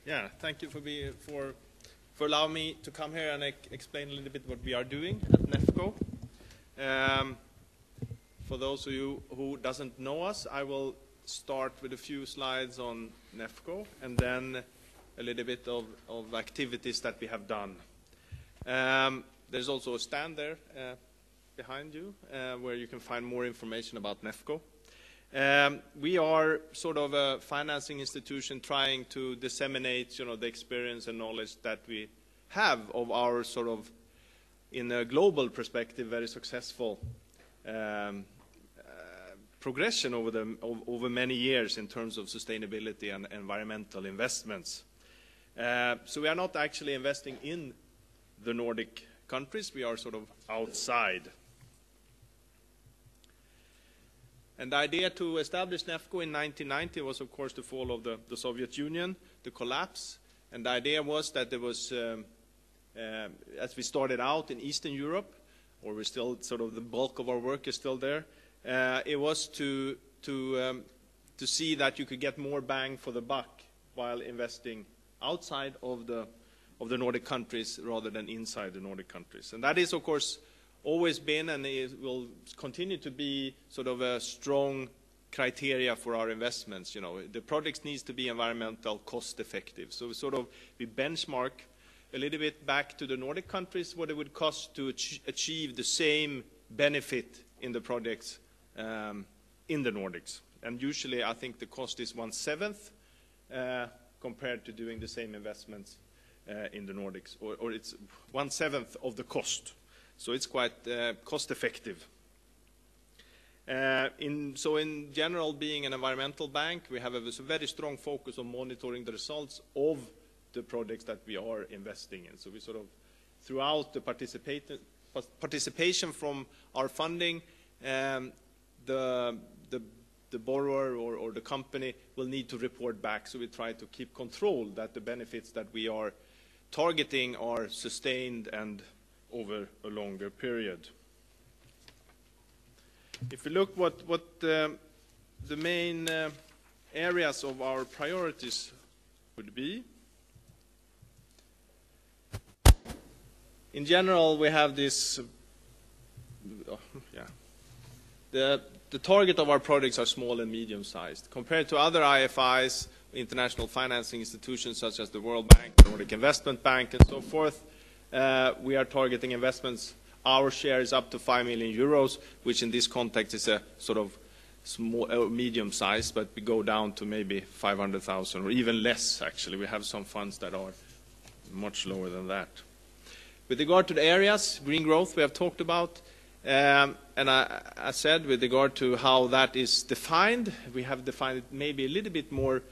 Yeah, thank you for allowing me to come here and explain a little bit what we are doing at NEFCO. For those of you who doesn't know us, I will start with a few slides on NEFCO and then a little bit of activities that we have done. There's also a stand there behind you where you can find more information about NEFCO. We are sort of a financing institution trying to disseminate, the experience and knowledge that we have of our sort of, in a global perspective, very successful progression over many years in terms of sustainability and environmental investments. So we are not actually investing in the Nordic countries. We are sort of outside. And the idea to establish NEFCO in 1990 was, of course, the fall of the Soviet Union, the collapse. And the idea was that there was, as we started out in Eastern Europe, or we're still sort of the bulk of our work is still there, it was to see that you could get more bang for the buck while investing outside of the Nordic countries rather than inside the Nordic countries. And that is, of course, always been and it will continue to be sort of a strong criteria for our investments. The projects needs to be environmental cost effective. So we benchmark a little bit back to the Nordic countries what it would cost to achieve the same benefit in the projects in the Nordics. And usually I think the cost is 1/7 compared to doing the same investments in the Nordics, or it's 1/7 of the cost. So it's quite cost effective. So in general, being an environmental bank, we have a very strong focus on monitoring the results of the projects that we are investing in. So we sort of, throughout the participation from our funding, the borrower or the company will need to report back. So we try to keep control that the benefits that we are targeting are sustained and over a longer period. If we look what the main areas of our priorities would be, in general we have this, the target of our projects are small and medium-sized. Compared to other IFIs, international financing institutions such as the World Bank, the Nordic Investment Bank and so forth, we are targeting investments. Our share is up to 5 million euros, which in this context is a sort of small, medium size, but we go down to maybe 500,000 or even less, actually. We have some funds that are much lower than that. With regard to the areas, green growth we have talked about, and I said with regard to how that is defined, we have defined it maybe a little bit more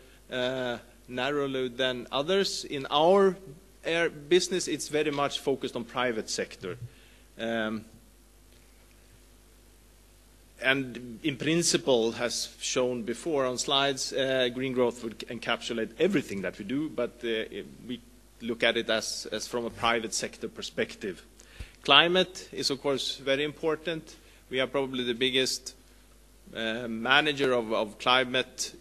narrowly than others. In our business, it's very much focused on private sector. And in principle, as shown before on slides, green growth would encapsulate everything that we do, but we look at it as from a private sector perspective. Climate is, of course, very important. We are probably the biggest manager of climate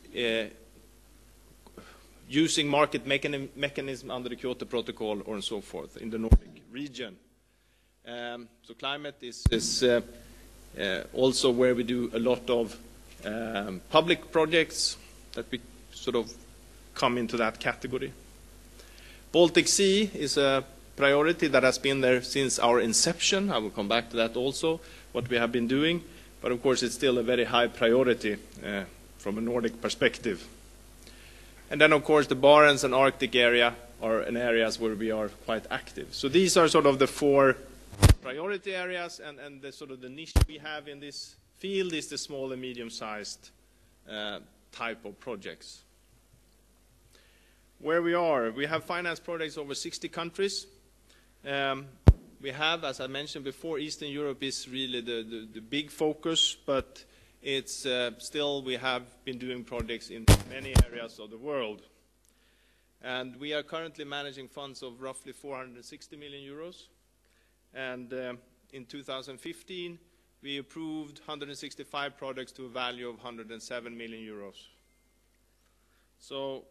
using market mechanism under the Kyoto Protocol or so forth in the Nordic region. So climate is also where we do a lot of public projects that we sort of come into that category. Baltic Sea is a priority that has been there since our inception. I will come back to that also, what we have been doing. But of course it's still a very high priority from a Nordic perspective. And then, of course, the Barents and Arctic area are in areas where we are quite active. So these are sort of the 4 priority areas, and the sort of the niche we have in this field is the small and medium-sized type of projects. Where we are, we have finance projects over 60 countries. We have, as I mentioned before, Eastern Europe is really the big focus, but it's still we have been doing projects in many areas of the world. And we are currently managing funds of roughly 460 million euros. And in 2015, we approved 165 projects to a value of 107 million euros. So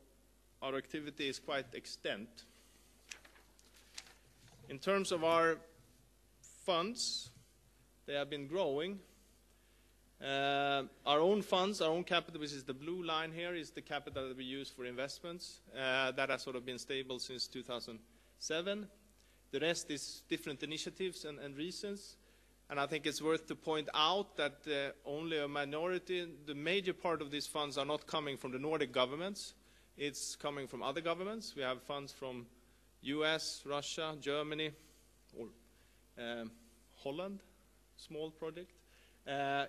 our activity is quite extent. In terms of our funds, they have been growing. Our own funds, our own capital, which is the blue line here, is the capital that we use for investments. That has sort of been stable since 2007. The rest is different initiatives and reasons. And I think it's worth to point out that only a minority, the major part of these funds are not coming from the Nordic governments. It's coming from other governments. We have funds from US, Russia, Germany, or Holland, small project.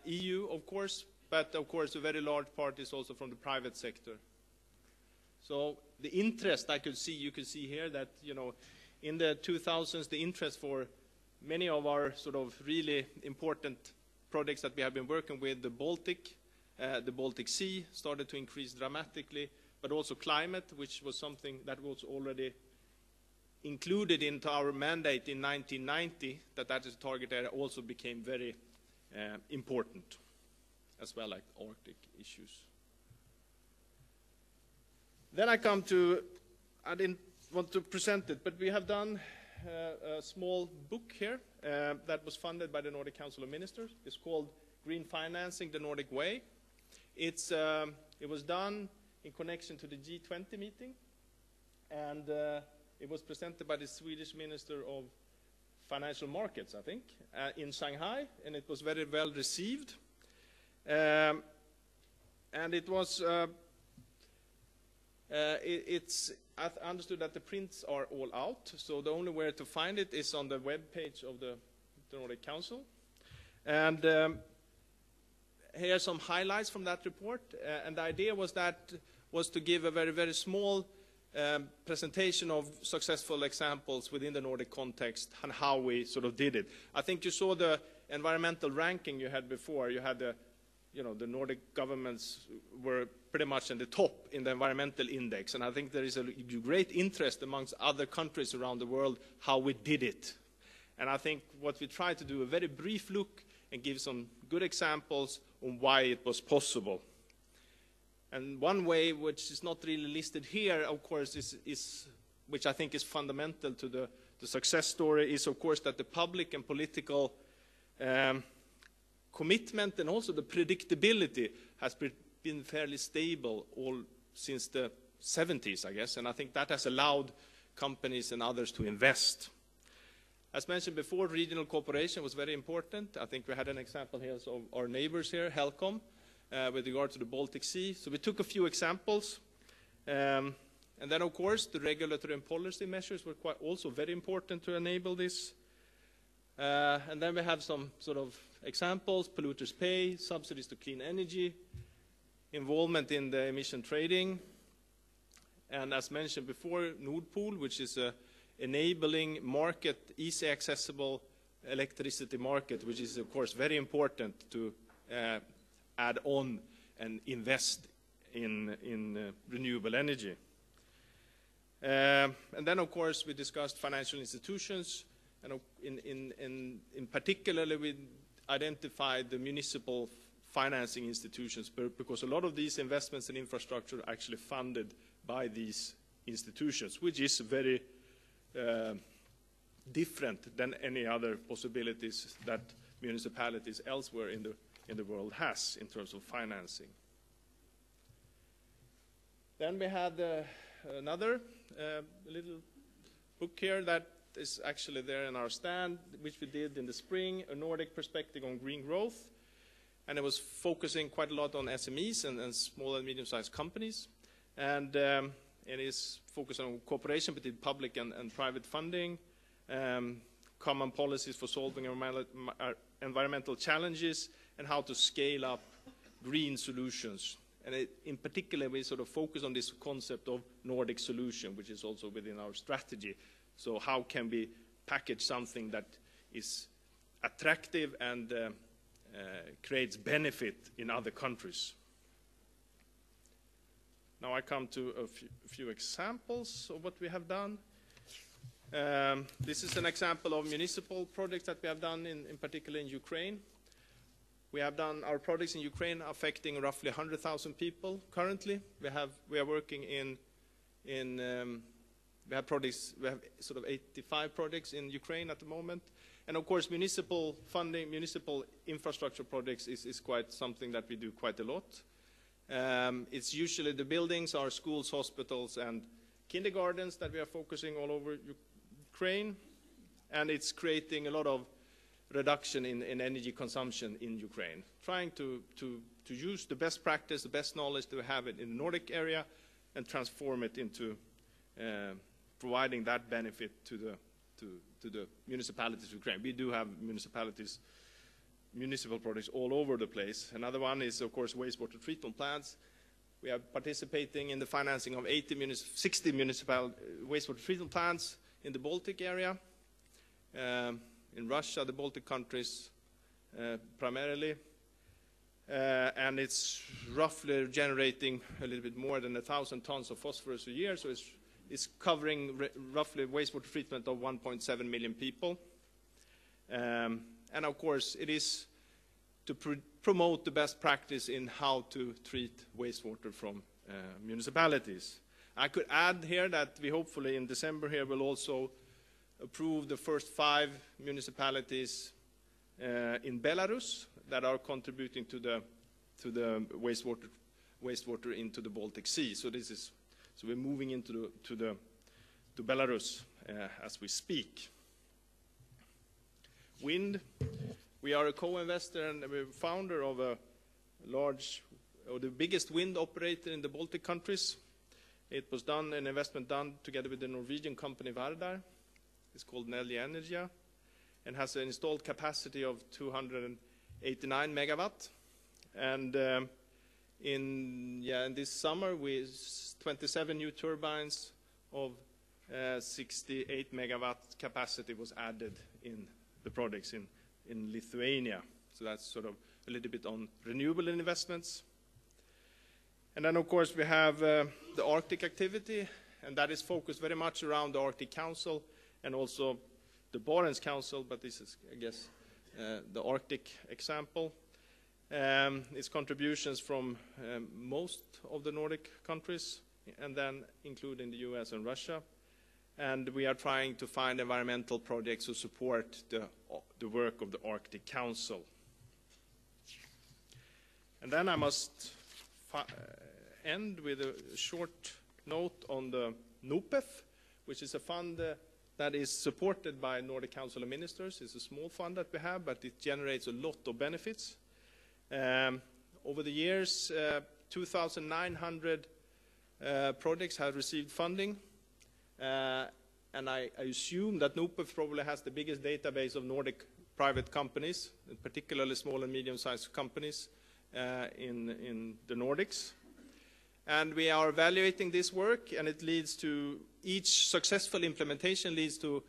EU, of course, but of course a very large part is also from the private sector. So the interest you could see here that, you know, in the 2000s, the interest for many of our sort of really important projects that we have been working with, the Baltic Sea started to increase dramatically, but also climate, which was something that was already included into our mandate in 1990, that is a target area, also became very important, as well like Arctic issues. Then I come to, I didn't want to present it, but we have done a small book here that was funded by the Nordic Council of Ministers. It's called Green Financing, the Nordic Way. It was done in connection to the G20 meeting, and it was presented by the Swedish Minister of Financial Markets, I think, in Shanghai, and it was very well received. And it was, I understood that the prints are all out, so the only way to find it is on the web page of the Nordic Council. And here are some highlights from that report. And the idea was to give a very, very small presentation of successful examples within the Nordic context and how we sort of did it. I think you saw the environmental ranking you had before. You had the Nordic governments were pretty much in the top in the environmental index, and I think there is a great interest amongst other countries around the world how we did it. And I think what we tried to do, a very brief look and give some good examples on why it was possible. And one way, which is not really listed here, of course, is which I think is fundamental to the success story, is of course that the public and political commitment and also the predictability has been fairly stable all since the 70s, I guess, and I think that has allowed companies and others to invest. As mentioned before, regional cooperation was very important. I think we had an example here of our neighbors here, Helcom, with regard to the Baltic Sea. So we took a few examples. And then, of course, the regulatory and policy measures were also very important to enable this. And then we have some sort of examples: polluters pay, subsidies to clean energy, involvement in the emission trading, and as mentioned before, Nordpool, which is a enabling market, easy accessible electricity market, which is of course very important to add on and invest in renewable energy. And then of course we discussed financial institutions, and in particularly we identified the municipal financing institutions, because a lot of these investments in infrastructure are actually funded by these institutions, which is very different than any other possibilities that municipalities elsewhere in the world has in terms of financing. Then we had another little book here that is actually there in our stand, which we did in the spring, A Nordic Perspective on Green Growth. And it was focusing quite a lot on SMEs and small and medium-sized companies. And it is focused on cooperation between public and private funding, common policies for solving environmental challenges, and how to scale up green solutions. And in particular, we sort of focus on this concept of Nordic solution, which is also within our strategy. So how can we package something that is attractive and creates benefit in other countries? Now I come to a few examples of what we have done. This is an example of municipal projects that we have done in particular in Ukraine. We have done our projects in Ukraine affecting roughly 100,000 people currently. We are working in we have projects. We have sort of 85 projects in Ukraine at the moment, and of course, municipal funding, municipal infrastructure projects is quite something that we do quite a lot. It's usually the buildings are schools, hospitals, and kindergartens that we are focusing all over Ukraine, and it's creating a lot of reduction in energy consumption in Ukraine, trying to use the best practice, the best knowledge that we have in the Nordic area, and transform it into providing that benefit to the municipalities of Ukraine. We do have municipal projects all over the place. Another one is, of course, wastewater treatment plants. We are participating in the financing of 60 municipal wastewater treatment plants in the Baltic area, in Russia, the Baltic countries primarily, and it's roughly generating a little bit more than 1,000 tons of phosphorus a year, so it's covering roughly wastewater treatment of 1.7 million people. And of course, it is to promote the best practice in how to treat wastewater from municipalities. I could add here that we hopefully in December here will also approve the first 5 municipalities in Belarus that are contributing to the wastewater into the Baltic Sea. So we're moving into to Belarus as we speak. Wind. We are a co-investor and we're founder of the biggest wind operator in the Baltic countries. It was an investment done together with the Norwegian company Vardar. It's called Nelly Energia, and has an installed capacity of 289 megawatt. And in this summer, 27 new turbines of 68 megawatt capacity was added in the projects in Lithuania. So that's sort of a little bit on renewable investments. And then, of course, we have the Arctic activity, and that is focused very much around the Arctic Council and also the Barents Council, but this is, I guess, the Arctic example. It's contributions from most of the Nordic countries, and then including the US and Russia. And we are trying to find environmental projects to support the work of the Arctic Council. And then I must end with a short note on the NOPEF, which is a fund that is supported by Nordic Council of Ministers. It's a small fund that we have, but it generates a lot of benefits. Over the years, 2,900 projects have received funding. And I assume that NOPEF probably has the biggest database of Nordic private companies, particularly small and medium-sized companies in the Nordics. And we are evaluating this work, and it leads to, each successful implementation leads to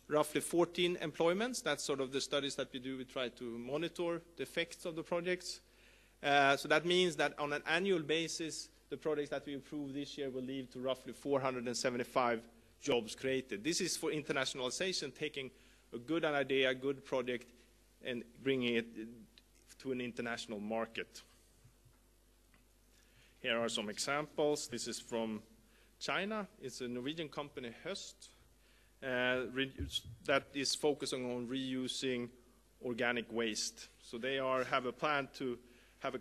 roughly 14 employments. That's sort of the studies that we do. We try to monitor the effects of the projects. So that means that on an annual basis, the projects that we approve this year will lead to roughly 475 jobs created. This is for internationalization, taking a good idea, a good project, and bringing it to an international market. Here are some examples. This is from China. It's a Norwegian company, Høst, that is focusing on reusing organic waste. So they have a plan to have a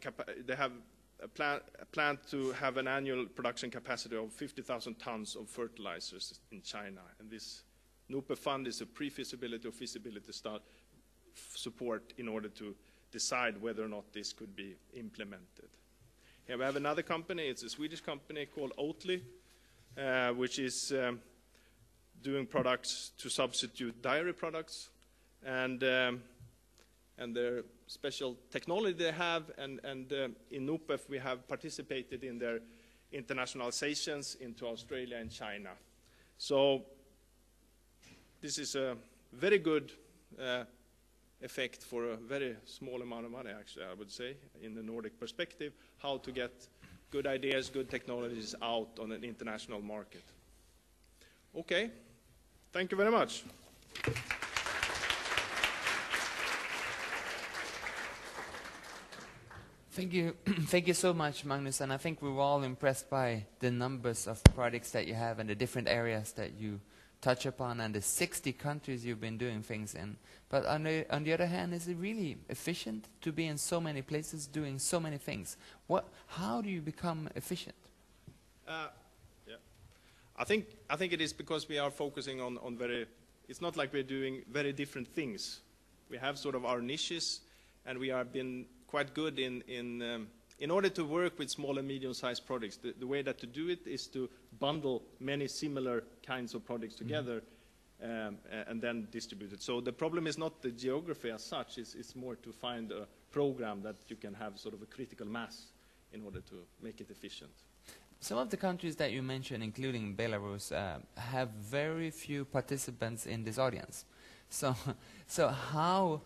plan to have an annual production capacity of 50,000 tons of fertilizers in China. And this NOPEF fund is a pre-feasibility or feasibility support in order to decide whether or not this could be implemented. Here we have another company. It's a Swedish company called Oatly, which is doing products to substitute dairy products, and their special technology they have, and in NOPEF we have participated in their internationalizations into Australia and China. So this is a very good effect for a very small amount of money, actually, I would say, in the Nordic perspective, how to get good ideas, good technologies out on an international market. Okay, thank you very much. Thank you. Thank you so much, Magnus. And I think we were all impressed by the numbers of projects that you have and the different areas that you touch upon and the 60 countries you've been doing things in. But on the other hand, is it really efficient to be in so many places doing so many things? How do you become efficient? I think it is because we are focusing on very. It's not like we're doing very different things. We have sort of our niches, and we have been quite good in order to work with small and medium-sized projects. The way that to do it is to bundle many similar kinds of projects together, and then distribute it. So the problem is not the geography as such. It's more to find a program that you can have sort of a critical mass in order to make it efficient. Some of the countries that you mentioned, including Belarus, have very few participants in this audience. So how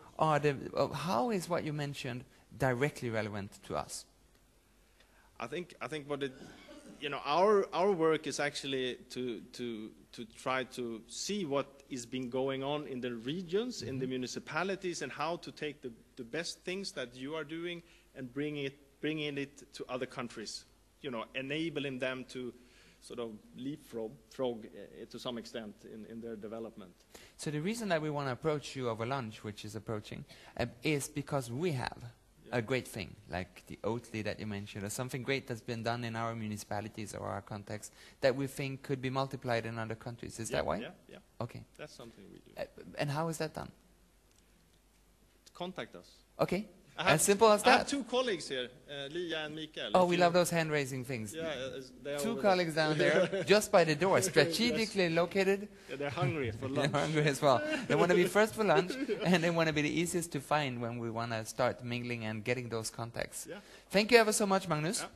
is what you mentioned directly relevant to us? I think what our work is actually to try to see what is been going on in the regions, in the municipalities, and how to take the best things that you are doing and bringing it to other countries. Enabling them to sort of leapfrog to some extent in their development. So the reason that we want to approach you over lunch, which is approaching, is because we have a great thing, like the Oatly that you mentioned, or something great that's been done in our municipalities or our context that we think could be multiplied in other countries. Is that why? Yeah. Okay. That's something we do. And how is that done? Contact us. Okay. As simple as that. I have two colleagues here, Lia and Mikael. Oh, we love those hand-raising things. Yeah, they are two colleagues down there, just by the door, strategically located. Yeah, they're hungry for lunch. They're hungry as well. They want to be first for lunch, and they want to be the easiest to find when we want to start mingling and getting those contacts. Yeah. Thank you ever so much, Magnus. Yeah.